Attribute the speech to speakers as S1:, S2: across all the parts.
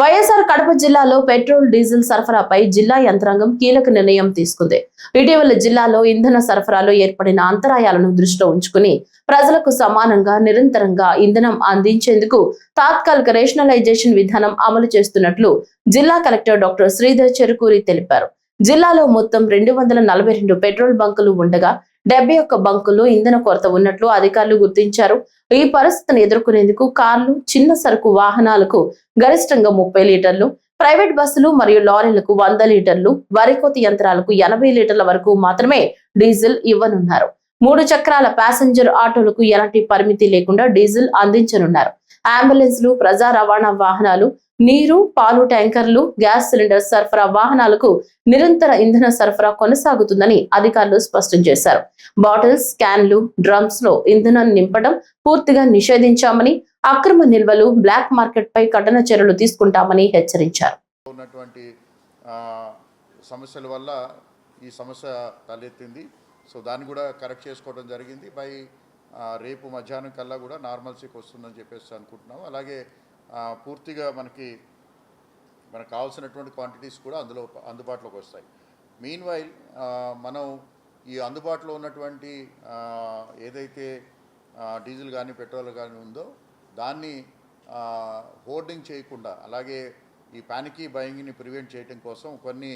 S1: వైఎస్ఆర్ కడప జిల్లాలో petrol diesel సరఫరాపై జిల్లా యంత్రాంగం కీలక నిర్ణయం తీసుకుంది. ఇటీవల జిల్లాలో ఇంధన సరఫరాలో ఏర్పడిన అంతరాయాలను దృష్టిలో ఉంచుకుని ప్రజలకు సమానంగా నిరంతరంగా ఇంధనం అందించేందుకు తాత్కాలిక రేషనలైజేషన్ విధానం అమలు చేస్తున్నట్లు జిల్లా కలెక్టర్ డాక్టర్ శ్రీధర్ చెరుకూరి తెలిపారు. జిల్లాలో మొత్తం 242 పెట్రోల్ బంకులు ఉండగా 71 బంకుల్లో ఇంధన కొరత ఉన్నట్లు అధికారులు గుర్తించారు. ఈ పరిస్థితిని ఎదుర్కొనేందుకు కార్లు, చిన్న సరుకు వాహనాలకు గరిష్టంగా 30 లీటర్లు, ప్రైవేట్ బస్సులు మరియు లారీలకు 100 లీటర్లు, వరికోత యంత్రాలకు 80 లీటర్ల వరకు మాత్రమే డీజిల్ ఇవ్వనున్నారు. 3 చక్రాల ప్యాసింజర్ ఆటోలకు ఎలాంటి పరిమితి లేకుండా డీజిల్ అందించనున్నారు. అంబులెన్స్లు, ప్రజా రవాణా వాహనాలు, నీరు, పాలు ట్యాంకర్లు, గ్యాస్ సిలిండర్ సరఫరా వాహనాలకు నిరంతర ఇంధన సరఫరా కొనసాగుతుందని అధికారులు స్పష్టం చేశారు. బాటిల్స్, క్యాన్లు, డ్రమ్స్ లో ఇంధనం నింపడం పూర్తిగా నిషేధించామని, అక్రమ నిల్వలు, బ్లాక్ మార్కెట్ పై కఠిన చర్యలు తీసుకుంటామని హెచ్చరించారు.
S2: సమస్యల వల్ల ఈ సమస్య తలెత్తింది. సో దాన్ని కూడా కరెక్ట్ చేసుకోవడం జరిగింది. రేపు మధ్యాహ్నం కల్లా కూడా నార్మల్సీకి వస్తుందని చెప్పేసి అనుకుంటున్నాం. అలాగే పూర్తిగా మనకు కావాల్సినటువంటి క్వాంటిటీస్ కూడా అందుబాటులోకి వస్తాయి. మీన్ వైల్ మనం ఈ అందుబాటులో ఉన్నటువంటి ఏదైతే డీజిల్ కానీ పెట్రోల్ కానీ ఉందో దాన్ని హోర్డింగ్ చేయకుండా, అలాగే ఈ పానికీ బయింగ్ని ప్రివెంట్ చేయడం కోసం కొన్ని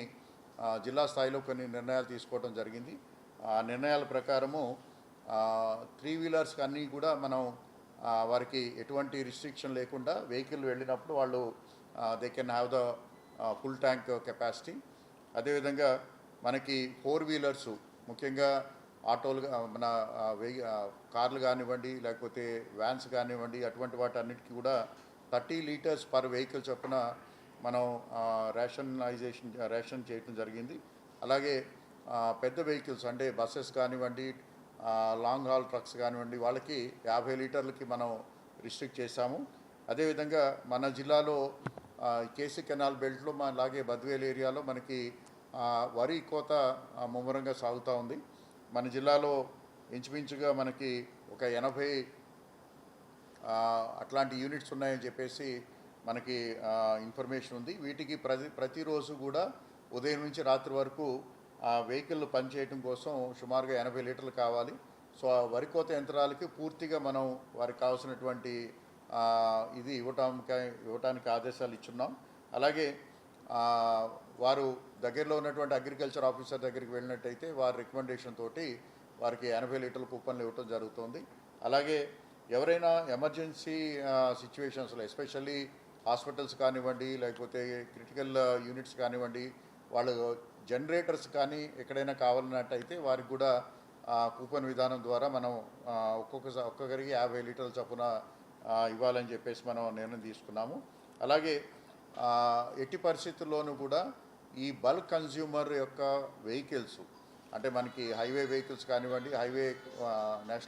S2: జిల్లా స్థాయిలో కొన్ని నిర్ణయాలు తీసుకోవడం జరిగింది. ఆ నిర్ణయాల ప్రకారము 3 వీలర్స్కి అన్నీ కూడా మనం వారికి ఎటువంటి రిస్ట్రిక్షన్ లేకుండా వెహికల్ వెళ్ళినప్పుడు వాళ్ళు they can have the full tank capacity. అదేవిధంగా మనకి 4 వీలర్సు, ముఖ్యంగా ఆటోలు, మన కార్లు కానివ్వండి, లేకపోతే వ్యాన్స్ కానివ్వండి, అటువంటి వాటన్నిటికీ కూడా 30 లీటర్స్ పర్ వెహికల్ చొప్పున మనం రేషన్ చేయడం జరిగింది. అలాగే పెద్ద వెహికల్స్ అంటే బస్సెస్ కానివ్వండి, లాంగ్ హాల్ ట్రక్స్ కానివ్వండి, వాళ్ళకి 50 లీటర్లకి మనం రిస్ట్రిక్ట్ చేశాము. అదేవిధంగా మన జిల్లాలో కేసీ కెనాల్ బెల్ట్లో, అలాగే బద్వేల్ ఏరియాలో మనకి వరి కోత ముమ్మరంగా సాగుతూ ఉంది. మన జిల్లాలో ఇంచుమించుగా మనకి ఒక 80 అట్లాంటి యూనిట్స్ ఉన్నాయని చెప్పేసి మనకి ఇన్ఫర్మేషన్ ఉంది. వీటికి ప్రతిరోజు కూడా ఉదయం నుంచి రాత్రి వరకు వెహికల్ పనిచేయడం కోసం సుమారుగా 80 లీటర్లు కావాలి. సో వరి కోత యంత్రాలకి పూర్తిగా మనం వారికి కావాల్సినటువంటి ఇది ఇవ్వటానికి ఆదేశాలు ఇచ్చున్నాం. అలాగే వారు దగ్గరలో ఉన్నటువంటి అగ్రికల్చర్ ఆఫీసర్ దగ్గరికి వెళ్ళినట్టయితే వారి రికమెండేషన్ తోటి వారికి 80 లీటర్ల కూపన్లు ఇవ్వటం జరుగుతుంది. అలాగే ఎవరైనా ఎమర్జెన్సీ సిచ్యువేషన్స్లో, ఎస్పెషల్లీ హాస్పిటల్స్ కానివ్వండి, లేకపోతే క్రిటికల్ యూనిట్స్ కానివ్వండి, వాళ్ళు జనరేటర్స్ కానీ ఎక్కడైనా కావాలన్నట్టయితే వారికి కూడా కూపన్ విధానం ద్వారా మనం ఒక్కొక్కరికి 50 లీటర్ల చొప్పున ఇవ్వాలని చెప్పేసి మనం నిర్ణయం తీసుకున్నాము. అలాగే ఎట్టి పరిస్థితుల్లోనూ కూడా ఈ బల్క్ కన్జ్యూమర్ యొక్క వెహికల్స్, అంటే మనకి హైవే వెహికల్స్ కానివ్వండి, హైవే నేషనల్